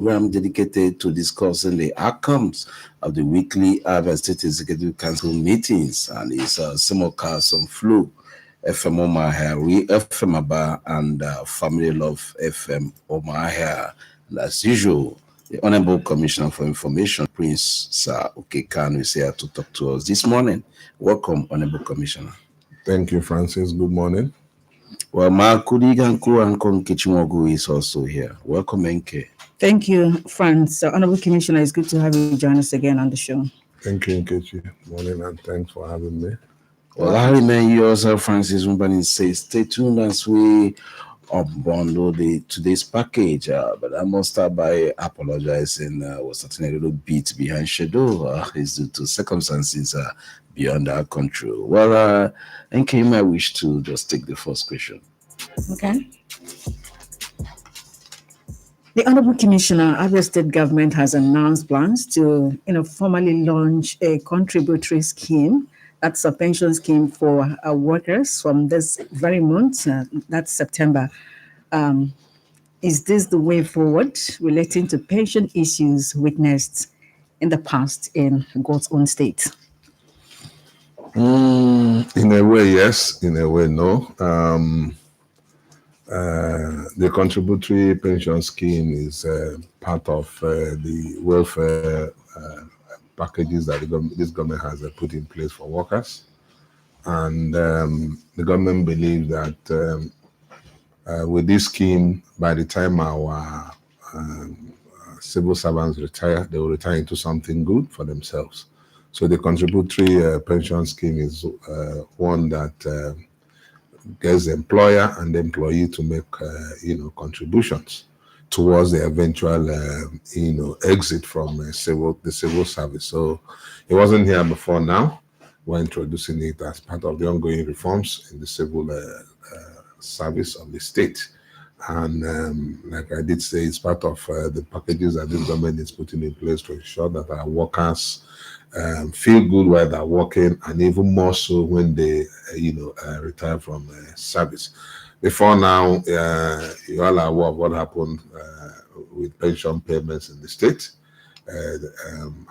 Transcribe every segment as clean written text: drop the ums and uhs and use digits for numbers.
program dedicated to discussing the outcomes of the weekly Abia State Executive Council meetings, and it's simulcast on Flu FM Omahia, FM Aba, and Family Love FM Omahia. And as usual, the Honorable Commissioner for Information, Prince Sir Okekanu, is here to talk to us this morning. Welcome, Honorable Commissioner. Thank you, Francis. Good morning. Well, Makudiganku and Konkichimogu is also here. Welcome, Enke. Thank you, Franz. Honorable Commissioner, it's good to have you join us again on the show. Thank you, Nkechi. Morning, and thanks for having me. Well, I remain yourself, Francis Umbani, says stay tuned as we unbundle today's package. But I must start by apologizing. Was certainly a little bit behind schedule. It's due to circumstances beyond our control. Well, Enke, you might wish to just take the first question. Okay. The Honorable Commissioner, Abia State Government has announced plans to, formally launch a contributory scheme. That's a pension scheme for workers from this very month. That's September. Is this the way forward relating to pension issues witnessed in the past in God's own state? In a way, yes. In a way, no. The contributory pension scheme is part of the welfare packages that this government has put in place for workers. And the government believes that with this scheme, by the time our civil servants retire, they will retire into something good for themselves. So the contributory pension scheme is one that gets the employer and the employee to make contributions towards the eventual exit from the civil service. So it wasn't here before. Now we're introducing it as part of the ongoing reforms in the civil service of the state. And like I did say, it's part of the packages that this government is putting in place to ensure that our workers feel good while they're working, and even more so when they, retire from service. Before now, you all are aware of what happened with pension payments in the state.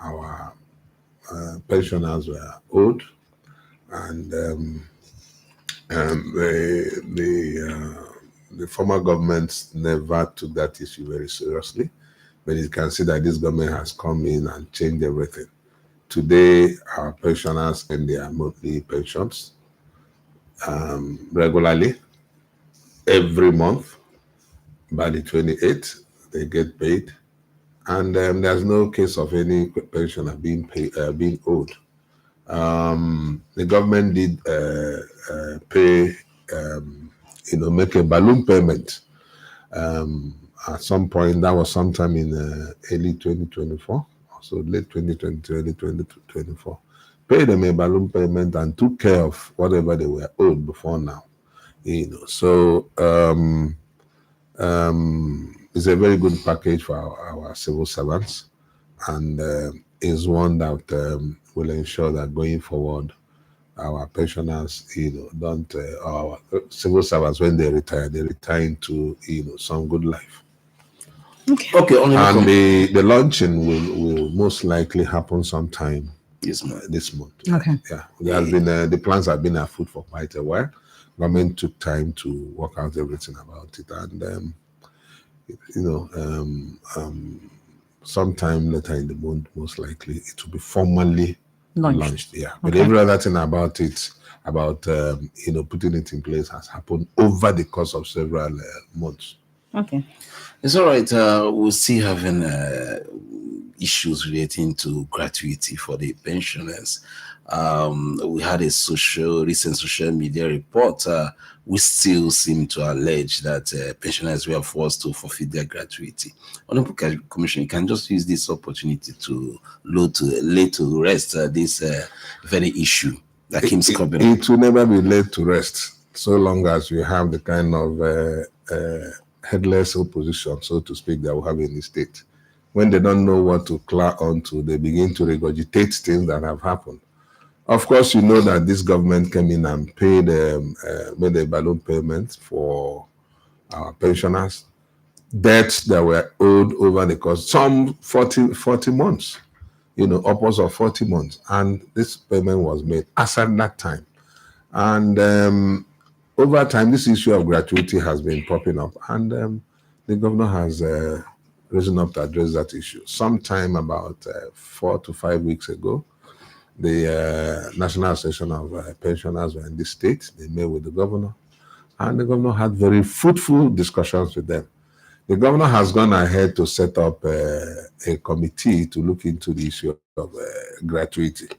Our pensioners were owed, and the former government never took that issue very seriously. But you can see that this government has come in and changed everything. Today, our pensioners get their monthly pensions regularly. Every month, by the 28th, they get paid. And there's no case of any pensioner being owed. The government did pay, make a balloon payment. At some point, that was sometime in early 2024. So late 2020, early 2024, paid them a balloon payment and took care of whatever they were owed before now. So it's a very good package for our civil servants, and is one that will ensure that going forward, our pensioners, don't our civil servants, when they retire into some good life. Okay. And the launching will most likely happen sometime this month. Okay. Yeah, there has been the plans have been afoot for quite a while. Government took time to work out everything about it, and sometime later in the month, most likely it will be formally launched. Yeah, but every other thing about it, about putting it in place, has happened over the course of several months. Okay. It's all right. We're still having issues relating to gratuity for the pensioners. We had a recent social media report. We still seem to allege that pensioners were forced to forfeit their gratuity. Honorable Commissioner, you can just use this opportunity to lay to rest this very issue that keeps coming. It will never be laid to rest so long as we have the kind of headless opposition, so to speak, that we have in the state. When they don't know what to cling onto, they begin to regurgitate things that have happened. Of course, you know that this government came in and made a balloon payment for our pensioners. debts that were owed over the course, some 40 months, upwards of 40 months. And this payment was made as at that time. And over time, this issue of gratuity has been popping up. And the governor has risen up to address that issue. Sometime about 4 to 5 weeks ago, the National Association of Pensioners were in the state. They met with the governor, and the governor had very fruitful discussions with them. The governor has gone ahead to set up a committee to look into the issue of gratuity.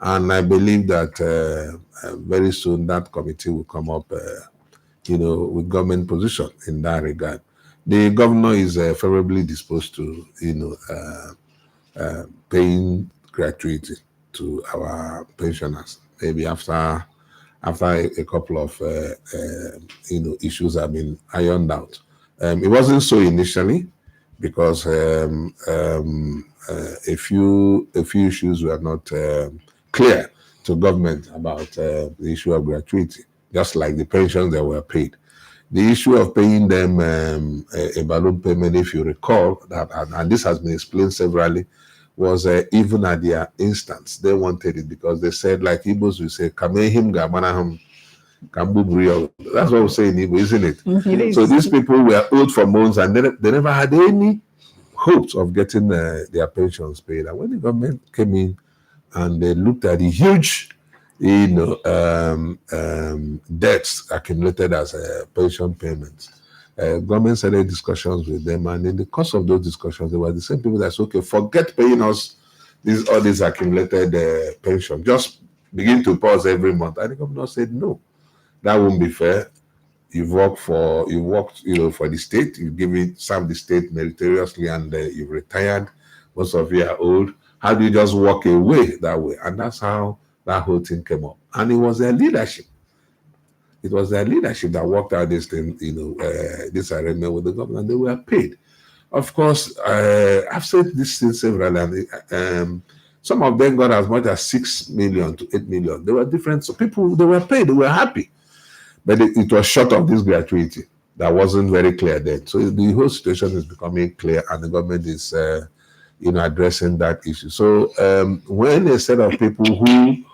And I believe that very soon that committee will come up, with government position in that regard. The governor is favorably disposed to, paying gratuity to our pensioners. Maybe after a couple of issues have been ironed out. It wasn't so initially because a few issues were not clear to government about the issue of gratuity, just like the pensions that were paid. The issue of paying them a balloon payment, if you recall, that, and this has been explained severally, was even at their instance. They wanted it because they said, like Igbos will say, Kamehim Gamanaham. That's what we say in Igbo, isn't it? Mm-hmm. So these people were owed for months and they never had any hopes of getting their pensions paid. And when the government came in and they looked at the huge debts accumulated as pension payments, government started discussions with them, and in the course of those discussions, they were the same people that said, okay, forget paying us all these accumulated pension, just begin to pause every month. And the governor said, no, that won't be fair. You worked for the state, you've given some the state meritoriously, and you've retired. Most of you are old. How do you just walk away that way? And that's how that whole thing came up. And it was their leadership. It was their leadership that worked out this thing, this arrangement with the government, and they were paid. Of course, I've said this thing severally, and some of them got as much as 6 million to 8 million. They were different. So people, they were paid, they were happy. But it was short of this gratuity. That wasn't very clear then. So the whole situation is becoming clear, and the government is, addressing that issue. So when a set of people who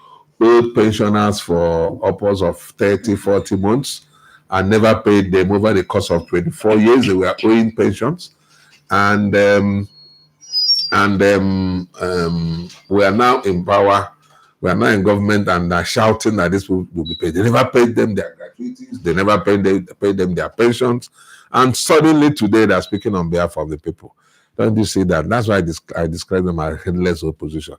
owed pensioners for upwards of 30, 40 months and never paid them over the course of 24 years, they were owing pensions, and we are now in power. We are now in government and are shouting that this will be paid. They never paid them their gratuities. They never paid them their pensions. And suddenly today they're speaking on behalf of the people. Don't you see that? That's why I describe them as headless opposition.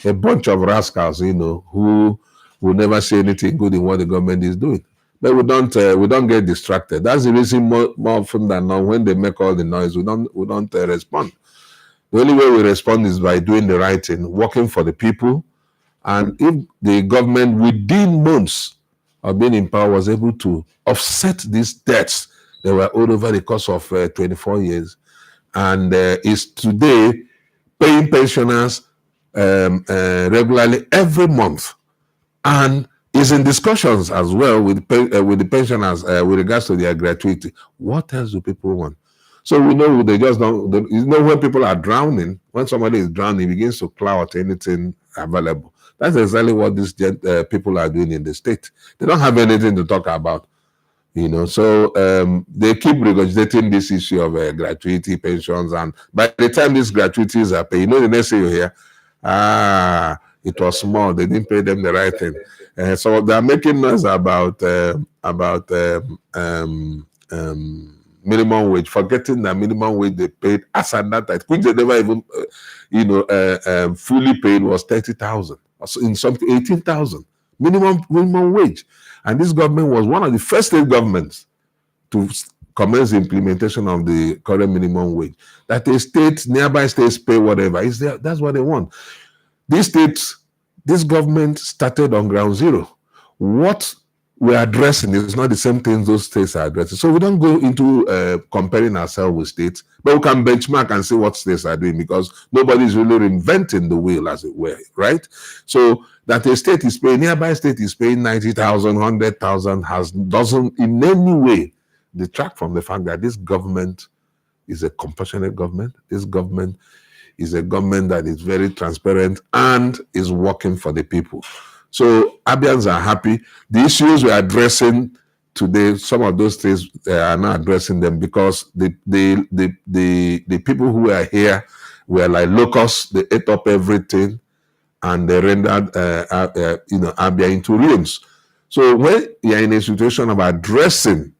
A bunch of rascals, who will never say anything good in what the government is doing. But we don't get distracted. That's the reason more often than not, when they make all the noise, we don't respond. The only way we respond is by doing the right thing, working for the people. And if the government within months of being in power was able to offset these debts that were owed over the course of 24 years, and is today paying pensioners regularly every month, and is in discussions as well with the pensioners with regards to their gratuity, what else do people want? So we know they just don't. When people are drowning, when somebody is drowning, he begins to claw at anything available. That's exactly what these people are doing in the state. They don't have anything to talk about, So they keep regurgitating this issue of gratuity pensions, and by the time these gratuities are paid, the next thing you hear, it was small. They didn't pay them the right thing. So they're making noise about minimum wage, forgetting that minimum wage they paid as at that time, which they never even, fully paid, was 30,000. In some 18,000 minimum wage, and this government was one of the first state governments to commence the implementation of the current minimum wage. That nearby states pay whatever is there. That's what they want. This government started on ground zero. What we're addressing is not the same things those states are addressing. So we don't go into comparing ourselves with states, but we can benchmark and see what states are doing, because nobody's really reinventing the wheel, as it were, right? So that a state is paying, nearby state is paying 90,000, 100,000, doesn't in any way detract from the fact that this government is a compassionate government. This government is a government that is very transparent and is working for the people. So Abians are happy. The issues we're addressing today, some of those things are not addressing them because the people who are here were like locusts. They ate up everything and they rendered Abia into ruins. So when you're in a situation of addressing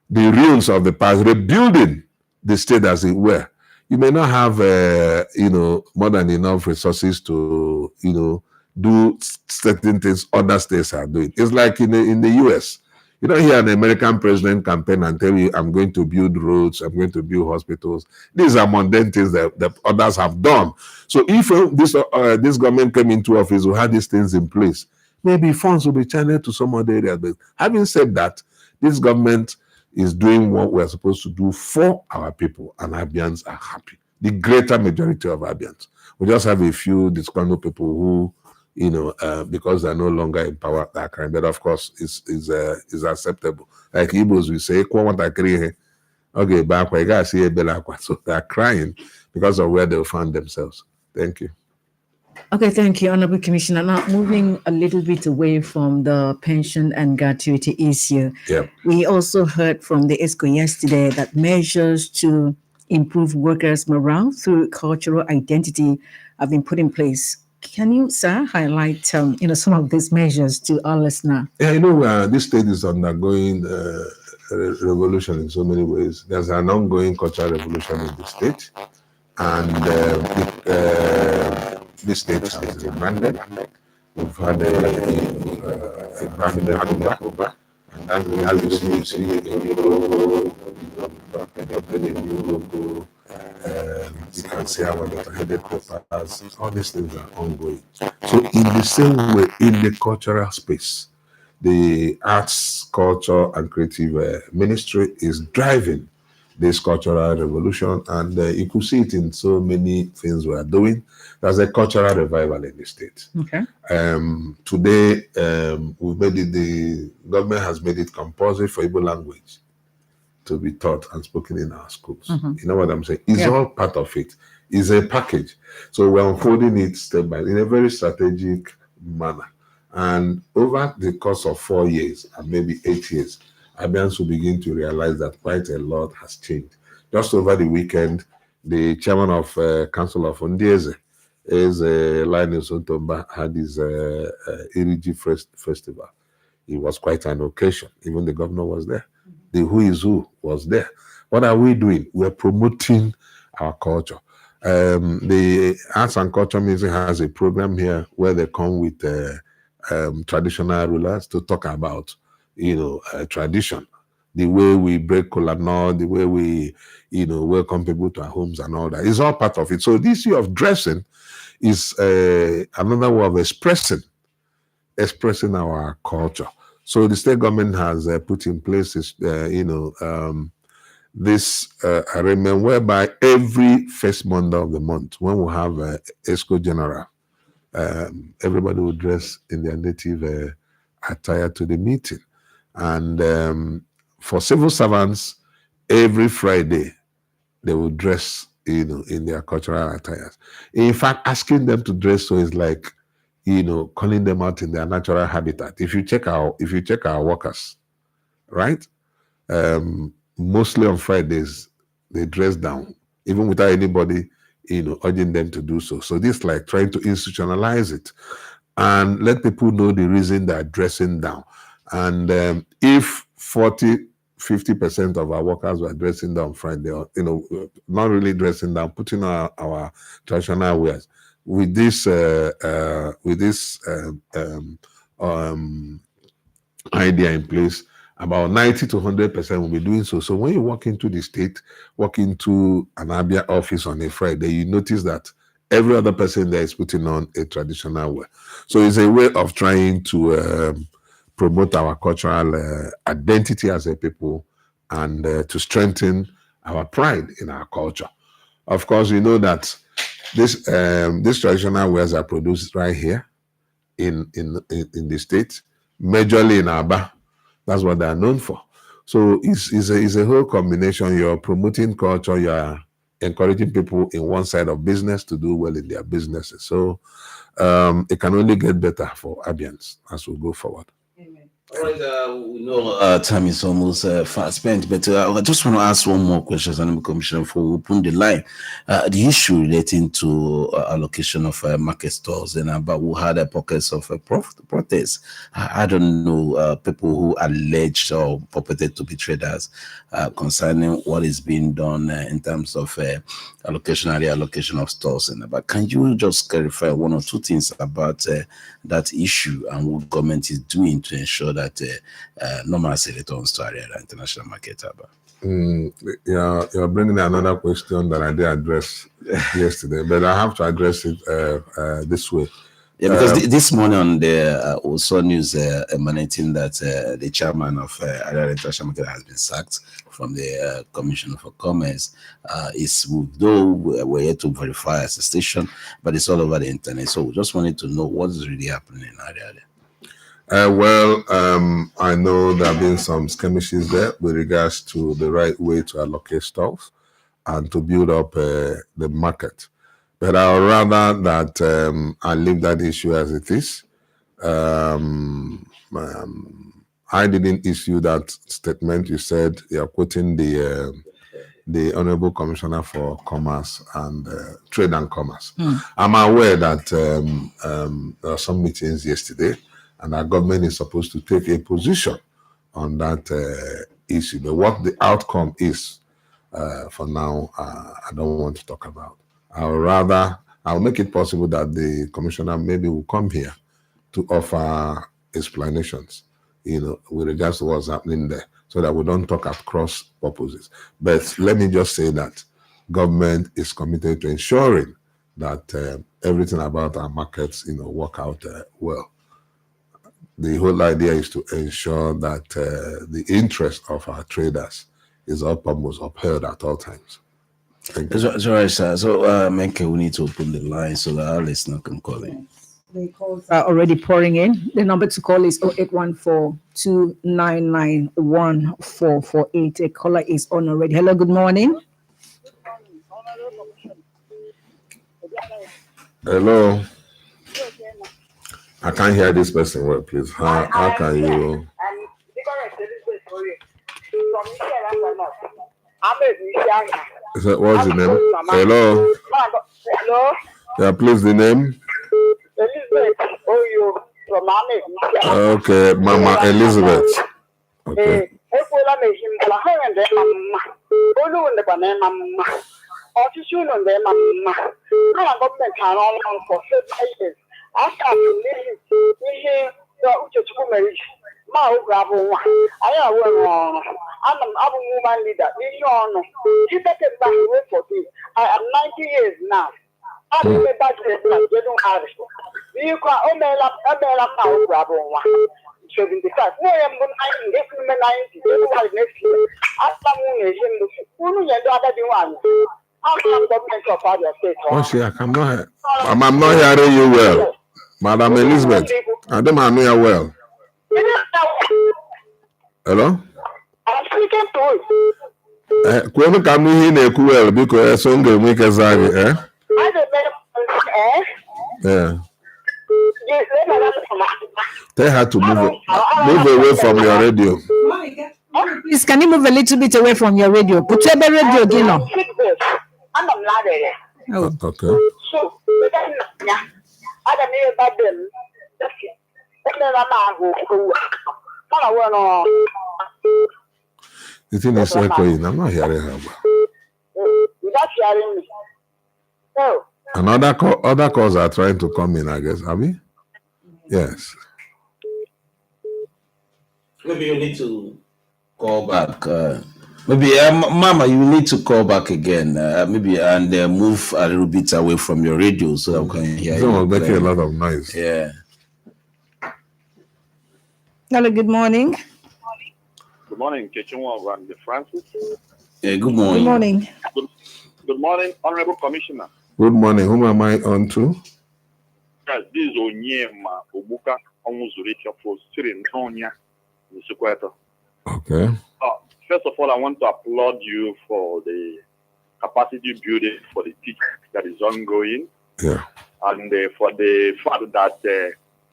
the ruins of the past, rebuilding the state as it were, you may not have more than enough resources to do certain things other states are doing. It's like in the US. You don't hear an American president campaign and tell you, I'm going to build roads, I'm going to build hospitals. These are mundane things that others have done. So if this government came into office who had these things in place, maybe funds will be channeled to some other areas. But having said that, this government is doing what we're supposed to do for our people, and Abians are happy. The greater majority of Abians. We just have a few disgruntled people who, because they're no longer in power, that kind. But of course, is acceptable. Like Igbos, we say, okay, back where you guys see a belakwa. So they're crying because of where they found themselves. Thank you. Okay, thank you, Honorable Commissioner. Now, moving a little bit away from the pension and gratuity issue, we also heard from the ESCO yesterday that measures to improve workers' morale through cultural identity have been put in place. Can you, sir, highlight some of these measures to our listener? Yeah, this state is undergoing revolution in so many ways. There's an ongoing cultural revolution in the state, and this state has rebranded. We've had a brand new and as you see a new logo, you can see our letterheaded papers. All these things are ongoing. So in the same way, in the cultural space, the Arts, Culture and Creative Ministry is driving this cultural revolution, and you could see it in so many things we are doing. There's a cultural revival in the state. Okay. Today, the government has made it compulsory for Igbo language to be taught and spoken in our schools. Mm-hmm. You know what I'm saying? It's all part of it. It's a package. So we're unfolding it step by step in a very strategic manner. And over the course of 4 years and maybe 8 years, Abians will begin to realize that quite a lot has changed. Just over the weekend, the chairman of Council of Ondieze, Linus Ontomba, had his Iriji Festival. It was quite an occasion. Even the governor was there. The who is who was there. What are we doing? We're promoting our culture. The Arts and Culture Museum has a program here where they come with traditional rulers to talk about tradition, the way we break kola nut, the way we, welcome people to our homes and all that. It's all part of it. So this issue of dressing is another way of expressing our culture. So the state government has put in place this arrangement whereby every first Monday of the month, when we have ESCO General, everybody will dress in their native attire to the meeting. And for civil servants, every Friday, they will dress, in their cultural attires. In fact, asking them to dress so is like, calling them out in their natural habitat. If you check our workers, right? Mostly on Fridays, they dress down, even without anybody, urging them to do so. So this is like trying to institutionalize it and let people know the reason they're dressing down. And if 40-50% of our workers were dressing down Friday, or not really dressing down, putting our traditional wears, with this idea in place, about 90 to 100% will be doing so. So when you walk into the state, walk into an Abia office on a Friday, you notice that every other person there is putting on a traditional wear. So it's a way of trying to promote our cultural identity as a people and to strengthen our pride in our culture. Of course, you know that these traditional wears are produced right here in the state, majorly in Aba. That's what they are known for. So it's a whole combination. You're promoting culture, you're encouraging people in one side of business to do well in their businesses. So it can only get better for Abians as we go forward. All right, we know time is almost fast spent, but I just want to ask one more question, Honorable Commissioner, before we open the line. The issue relating to allocation of market stalls, and about we had pockets of protest. I don't know people who alleged or purported to be traders concerning what is being done in terms of allocation and reallocation of stalls. But can you just clarify one or two things about that issue and what government is doing to ensure that normalcy returns to area international market? You're bringing another question that I did address yesterday, but I have to address it this way. Yeah, because this morning on the we saw news emanating that the chairman of Area International Market has been sacked from the Commission for Commerce. Though we're yet to verify as a station, but it's all over the internet. So we just wanted to know what is really happening in Area. I know there have been some skirmishes there with regards to the right way to allocate stalls and to build up the market. But I would rather that I leave that issue as it is. I didn't issue that statement. You said you're quoting the Honorable Commissioner for Commerce and Trade and Commerce. I'm aware that there were some meetings yesterday, and our government is supposed to take a position on that issue. But what the outcome is, for now, I don't want to talk about. I'll make it possible that the commissioner maybe will come here to offer explanations, with regards to what's happening there, so that we don't talk at cross purposes. But let me just say that government is committed to ensuring that everything about our markets, work out well. The whole idea is to ensure that the interest of our traders is almost upheld at all times. Thank you. That's right, sir. So, Menke, we need to open the line so that our listener can call in. The calls are already pouring in. The number to call is 0814-299-1448. A caller is on already. Hello, good morning. Hello. I can't hear this person well, please. How can you? What's the name? Hello. Hello. Yeah, please, the name. Elizabeth Oyo from Ame. Okay, Mama Elizabeth. Okay. I'm leader. I am 90 years now. I'm a bad person. You don't have it. You can only grab one. 75. No, I'm going to get 90. You have next year. After moon, you do other one. I'm not hearing you well. Madam Elizabeth, I don't know you well. Hello? I'm speaking to you. When can we hear you well? Because I'm going to make a zag, eh? Yeah. They had to move away from your radio. Please, can you move a little bit away from your radio? Put your radio again on. Oh. Okay. So, I don't know about them. The thing is echoing. I'm not hearing her. You're not hearing me. No. And other calls are trying to come in, I guess. Have we? Yes. Maybe you need to call back. Maybe, Mama, you need to call back again. Maybe and move a little bit away from your radio so that we can hear you. Someone's making a lot of noise. Yeah. Hello, good morning. Good morning, Kechenwa and Francis. Yeah, good morning. Good morning. Good morning, Honorable Commissioner. Good morning. Whom am I on to? Yes, this is Onyema Obuka Omuzurika for Sirin Tonya, Nsukweta. Okay. First of all, I want to applaud you for the capacity building for the teachers that is ongoing. Yeah. And for the fact that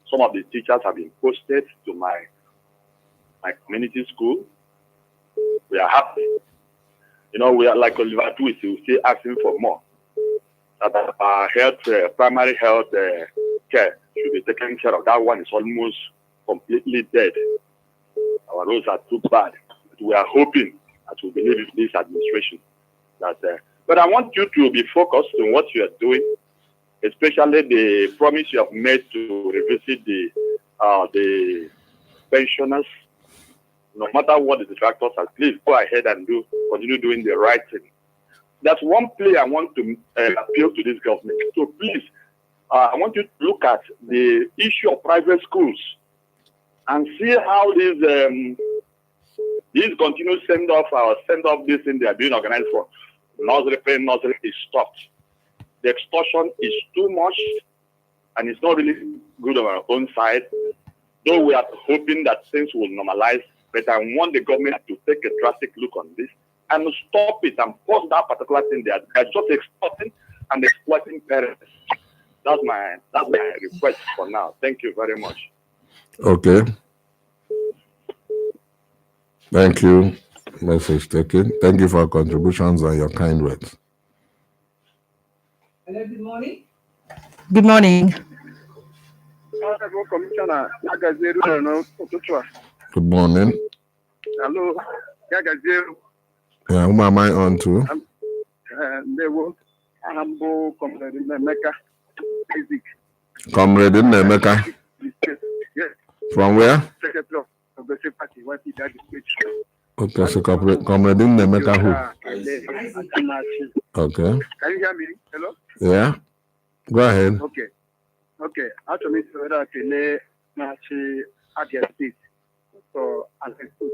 some of the teachers have been posted to my community school. We are happy. You know, we are like Oliver Twist, we still asking for more. That our primary health care should be taken care of. That one is almost completely dead. Our roads are too bad. But we are hoping that we believe in this administration. But I want you to be focused on what you are doing, especially the promise you have made to revisit the pensioners. No matter what the detractors are, please go ahead and continue doing the right thing. That's one play I want to appeal to this government. So please, I want you to look at the issue of private schools and see how these continuous send off this thing they are being organized for. Nursery is stopped. The extortion is too much, and it's not really good on our own side. Though we are hoping that things will normalize, but I want the government to take a drastic look on this and stop it and pause that particular thing. They are just extorting and exploiting parents. That's my request for now. Thank you very much. Okay. Thank you. Message taken. Thank you for your contributions and your kind words. Hello, good morning. Good morning. Commissioner, Good morning. hello. Yeah, whom am I on to? Humble Comrade Nemeka. Comrade Nemeka. Yes, From where? Secretary of the Party. What he does is Okay, so Comrade Nemeka who? Okay. Can you hear me? Hello? Yeah. Go ahead. Okay. Actually, so that in Nachi at the state. So, as I put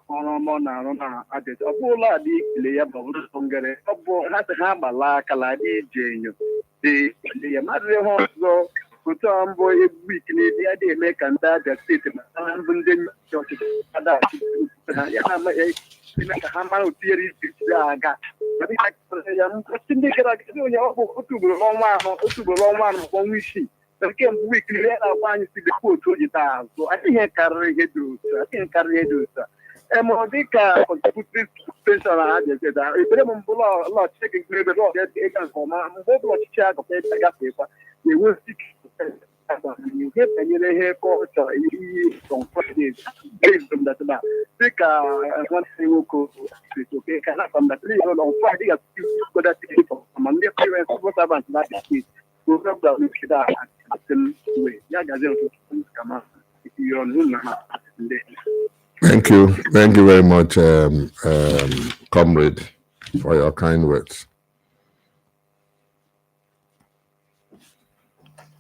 ọrụ na-arụ na adịt ọ bụla dị ikele ya bụ ngere ọ bụ ha sị ha gbala aka la dị ije enyo dị ikele ya mmadụ ihe ọzọ otu a mbụ egwu ikele dị ya dị eme ka ndị Abịa steeti ma mbụ ndị ọchịchị adachi ya na-eme ka ha mara otu yere isi aga ya mkpọchi ndị gara aga onye ọ bụ otu ugboro n'ọnwa anọ makwa ọnwa isii nke mbụ ikele ya na-agwa anyị si dịkwa otu o ji taa azụ adịghị karịrị ihe dị otu a ma dị ka contributory pension ha jezeda ebere m mbụ lọchị gị ebe lọọ ịga nke ọma mgbe ọ bụla ọchịchị agafee gafekwa na-enwe ihe banyere ihe kọlchọ iyi dịka nwanne nwoke ka na ma ndị parents civil servant na steeti program ya gazie ọtụtụ kama Thank you. Thank you very much, comrade, for your kind words.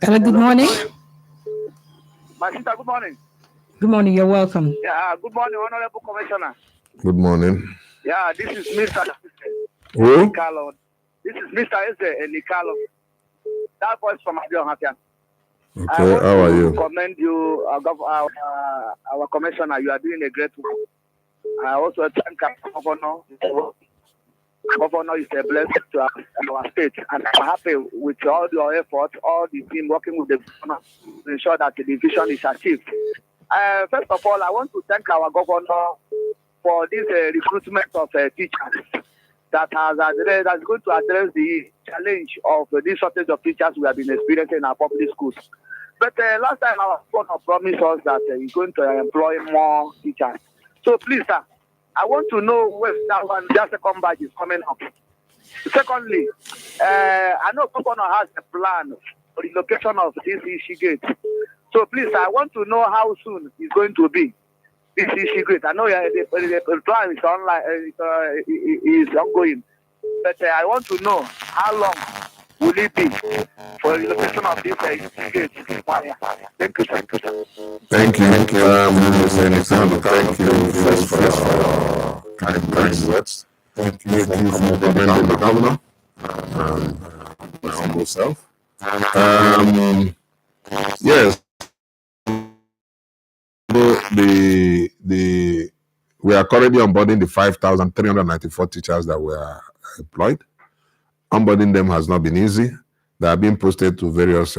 Hello, good morning. My sister, good morning. Good morning, you're welcome. Yeah, good morning, Honorable Commissioner. Good morning. Yeah, this is Mr. Who? Nikalo. This is Mr. Nikalo. That voice from Abion Hapian. Okay, how are you? I commend you, our commissioner. You are doing a great work. I also thank our governor. Governor is a blessing to our state, and I'm happy with all your efforts, all the team working with the governor to ensure that the vision is achieved. First of all, I want to thank our governor for this recruitment of teachers that that's going to address the challenge of this shortage of teachers we have been experiencing in our public schools. But last time our governor promised us that he's going to employ more teachers. So please, sir, I want to know when that one, that second batch is coming up. Secondly, I know governor has a plan for the location of this issue gate. So please, I want to know how soon it's going to be. This issue gate. I know the plan is online, is ongoing, but I want to know how long will it be for the location of this gate. Thank you, sir. Thank you. Thank you first for your kind words. Thank you for commending the governor and my humble self. Yes. The we are currently onboarding the 5,394 teachers that were employed. Onboarding them has not been easy. They are being posted to various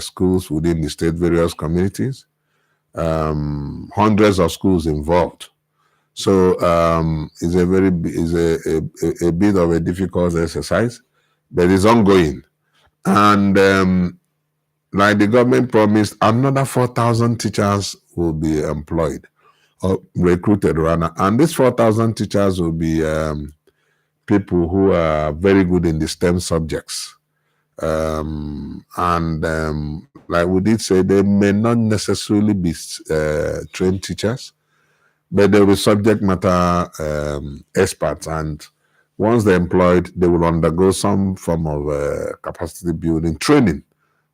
schools within the state, various communities. Hundreds of schools involved. So it's a bit of a difficult exercise, but it's ongoing. And like the government promised, another 4,000 teachers will be employed or recruited rather. And these 4,000 teachers will be people who are very good in the STEM subjects. Like we did say, they may not necessarily be trained teachers, but they'll be subject matter experts. And once they're employed, they will undergo some form of capacity building training,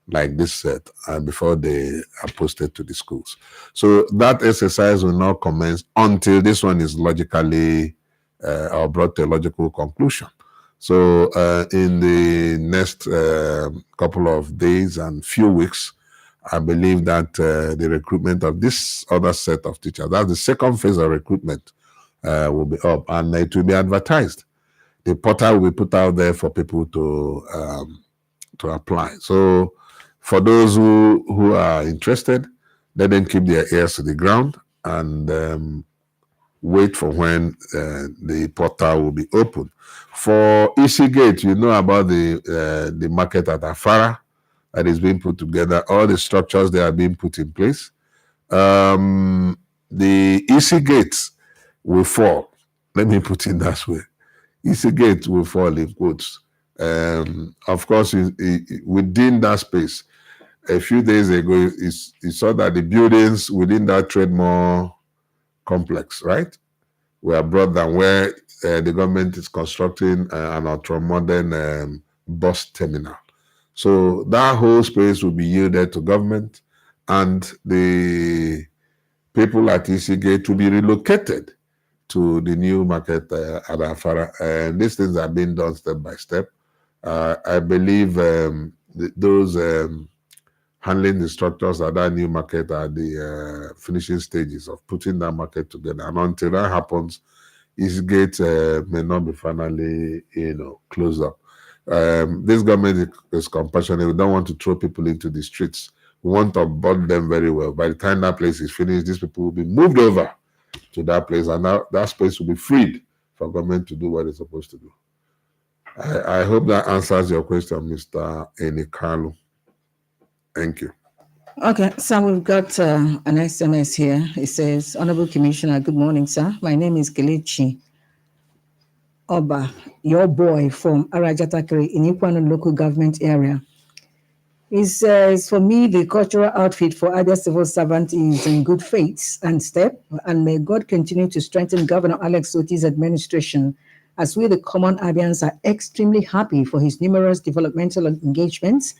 like this set, before they are posted to the schools. So that exercise will not commence until this one is logically or brought to a logical conclusion. So in the next couple of days and few weeks, I believe that the recruitment of this other set of teachers, that's the second phase of recruitment, will be up, and it will be advertised. The portal will be put out there for people to apply. So for those who are interested, let them keep their ears to the ground and wait for when the portal will be open. For EasyGate, you know about the market at Afara that is being put together. All the structures that are being put in place. The EasyGate will fall. Let me put it that way. EasyGate will fall in quotes. Of course, within that space, a few days ago, you saw that the buildings within that Trademore complex, right, were brought down, where the government is constructing an ultra-modern bus terminal. So that whole space will be yielded to government, and the people at EasyGate will be relocated to the new market at Afara. And these things are being done step by step. I believe those handling the structures at that new market are the finishing stages of putting that market together. And until that happens, EasyGate may not be finally, closed up. This government is compassionate. We don't want to throw people into the streets. We want to onboard them very well. By the time that place is finished, these people will be moved over to that place, and that space will be freed for government to do what it's supposed to do. I hope that answers your question, Mr. Enikalu. Thank you. Okay, so we've got an SMS here. It says, Honorable Commissioner, good morning, sir. My name is Kelechi Oba, your boy from Arajatakere in Ikwano local government area. He says, for me, the cultural outfit for other civil servants is in good faith and step, and may God continue to strengthen Governor Alex Oti's administration, as we, the common Abians, are extremely happy for his numerous developmental engagements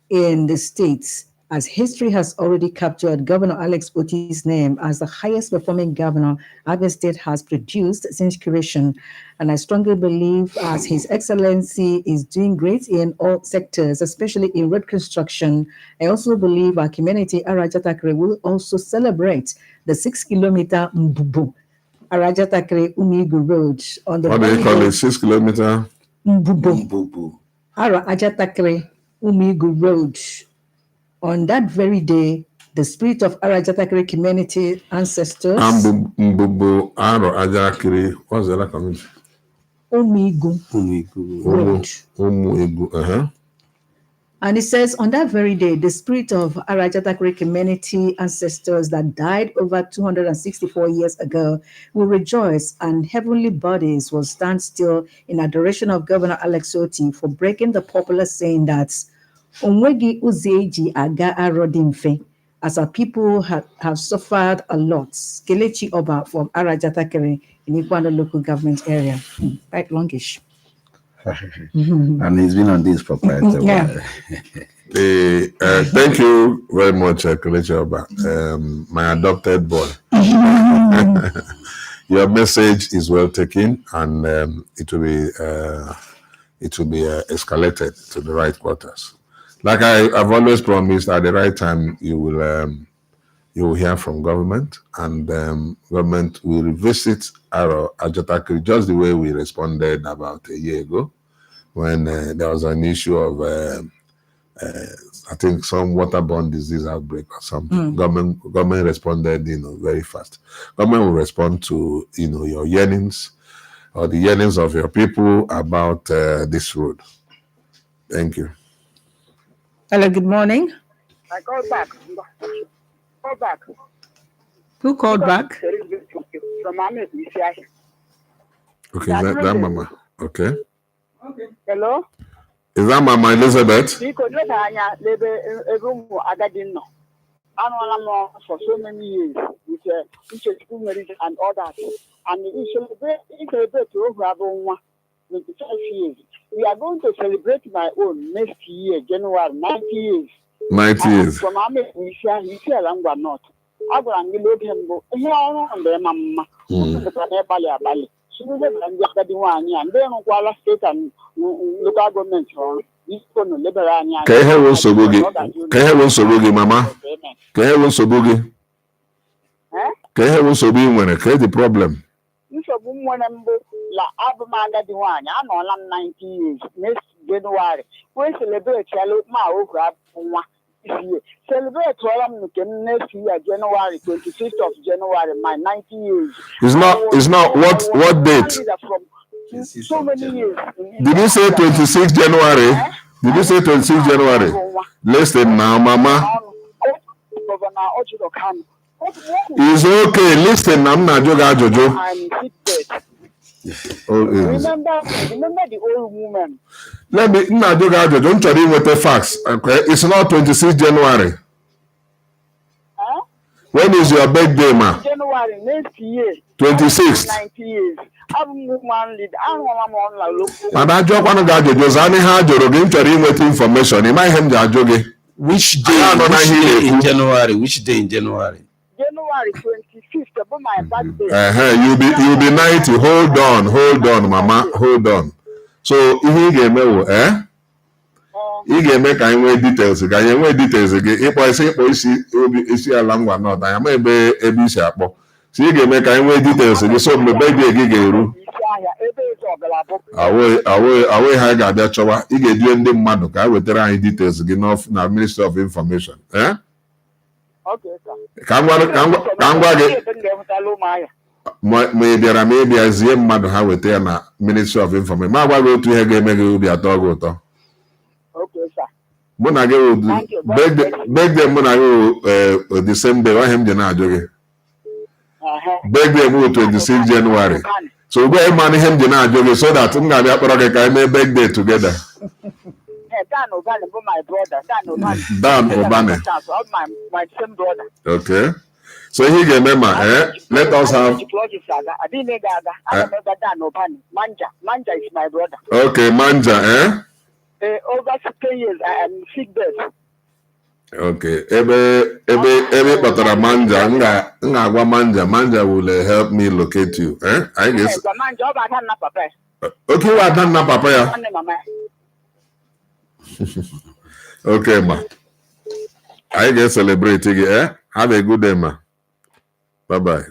in the states, as history has already captured Governor Alex Oti's name as the highest performing governor Abia State has produced since creation. And I strongly believe, as His Excellency is doing great in all sectors, especially in road construction, I also believe our community, Arajatakere, will also celebrate the 6-kilometer Mbubu Arajatakere Umigu Road on the. What do you call it? 6 kilometer? Mbubu Arajatakere Umigu Road. On that very day, the spirit of Arajatakere community ancestors. Mbubu Arajatakere. What's the other community? Umigu Road. Umigu. And it says, on that very day, the spirit of Arajatakere community ancestors that died over 264 years ago will rejoice, and heavenly bodies will stand still in adoration of Governor Alex Oti for breaking the popular saying that Onwegi Uzeji Aga Arodimfe, as our people have suffered a lot. Kelechi Oba from Arajatakere in Ikwano local government area. Quite longish. And he's been on this for quite a while. Thank you very much, Kelechi Oba, my adopted boy. Your message is well taken, and it will be escalated to the right quarters. Like I've always promised, at the right time you will you will hear from government, and government will revisit our Ajatakri just the way we responded about a year ago when there was an issue of I think some waterborne disease outbreak or something. Government responded, very fast. Government will respond to, your yearnings or the yearnings of your people about this road. Thank you. Hello, good morning. I called back. Call back. Who called back? From Ahmed Isiahi. Okay, is that Mama? Okay. Hello? Is that Mama Elizabeth? Because live a room Agadino. For so many years with school marriage and all that. And we celebrate over 25 years. We are going to celebrate my own next year, January, 90 years. 90 years. From Ahmed Isiahi, he's here and not. I will load him here on the Mamma. Bali. So we live and just the one, and then Kuala State and local government. Kehe won sobugi. Mama. Kehe won sobugi. Kehe won sobugi when create the problem. You should be one of la Abamanga the one. I'm on 90 years. Next January. We celebrate Ma over this year. Celebrate next year, January 26th of January, my 90 years. It's not what date? So many years. Did you say 26 January? Did you say 26 January? Listen now, Mama. It's okay. Listen, I'm not Jojo. Remember the old woman. Let me not don't try with the facts. Okay, it's not 26 January. When is your birthday, ma? January next year. 26. 90 years. And I joke one of the with information. You might have Which day in January? Which day in January? January 25th, about my birthday. You'll be 90. Hold on, Mama. Hold on. So if you get me, you get me kind of details. Can you details again? If I say, "Isi alangwa not," I am a sharp. So you get me kind of details. So my baby again. Away high got that chowa. You get doing the man. I will tell you details again of now Ministry of Information. Okay, sir. Maybe as a man how it na Ministry of Information. Ma go to here game be a dog. Okay, sir. Mona go beg them Mona go the same day. Why him the na joge? Beg them go 26 January. So go man him the na joge so that I'm gonna be beg day together. Dan Obane, my brother. Dan Obane. My same brother. Okay. So he get member, let us have. I didn't know that. I remember Dan Obane. Manja is my brother. Okay, Manja, Over 10 years, I am sick bed. Okay. Ebe patara Manja. Nga Manja will help me locate you. I guess. Manja, okay, what done na papa ya? Okay, ma. I get celebrating, Have a good day, ma. Bye-bye.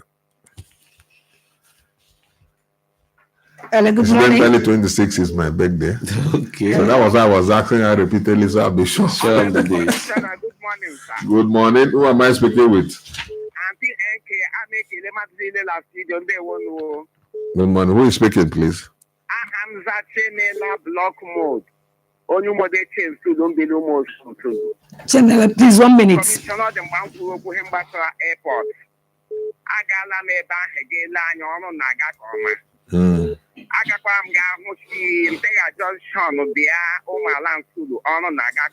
Good morning. 26 is my birthday. Okay. So that was I was asking her repeatedly, so I'll be sure of the day. Good morning, sir. Good morning. Who am I speaking with? Good morning. Who is speaking, please? I'm Zachenela Block Mode. Only more they change to don't be no more. Channel, please, 1 minute. Commissioner the man who go him back to airport. Agala me back again, Lanyon, Naga. Agakwam Gamushi, Imperial Junction, Bia, Oma Lankudu, Ono Naga.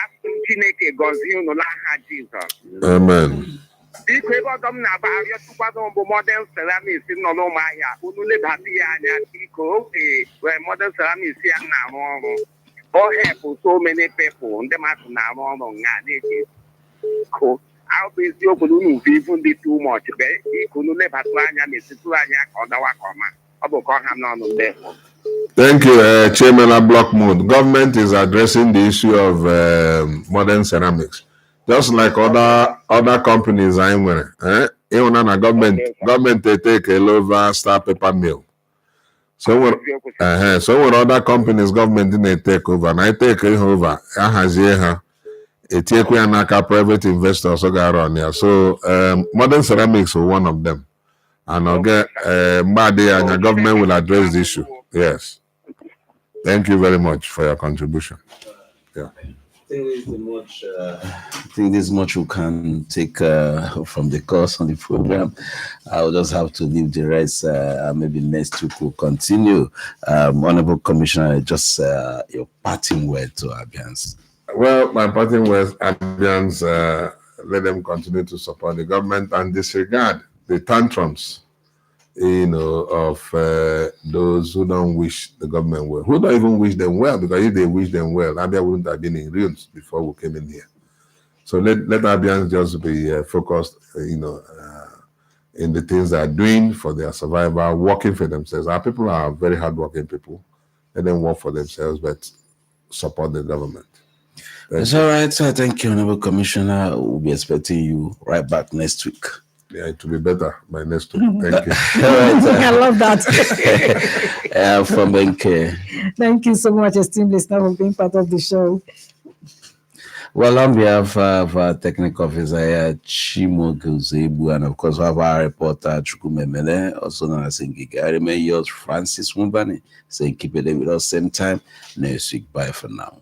After Chineke Gonzino Laha Jesus. Amen. If we got them now, you to modern ceramics in no Maya, who live at the Eco, where modern ceramics here now. Or help so many people, and them at now on Cool. I'll be your balloon, even be too much. He couldn't live at Lanya, Mrs. Lanya, or the Wakoma. Thank you, Chairman of Block Mode. Government is addressing the issue of modern ceramics. Just like other companies I'm wearing. Even on a government they take a over Star Paper Mill. So when other companies government didn't take over, and I take it over, I has here a take private investors on here. So Modern Ceramics was one of them. And I'll get Mbadi and your government will address the issue. Yes. Thank you very much for your contribution. Yeah. I think there's much we can take from the course on the program. I'll just have to leave the rest. Maybe next week we'll continue. Honorable Commissioner, just your parting word to Abians. Well, my parting words, Abians, let them continue to support the government and disregard the tantrums, of those who don't wish the government well, who don't even wish them well, because if they wish them well, Abia wouldn't have been in ruins before we came in here. So let Abians just be focused, in the things they are doing for their survival, working for themselves. Our people are very hardworking people. Let them work for themselves, but support the government. That's all right. So thank you, Honorable Commissioner. We'll be expecting you right back next week. Yeah, it will be better by next week. Thank you. I love that. From Benke. Thank you so much, esteemed listener, for being part of the show. Well, on behalf of our technical officer, Chimo Guzebu, and of course, we have our reporter, Chukwumemele, also known as Ngiga. I remain yours, Francis Mumbani, saying keep it with us same time next week. Bye for now.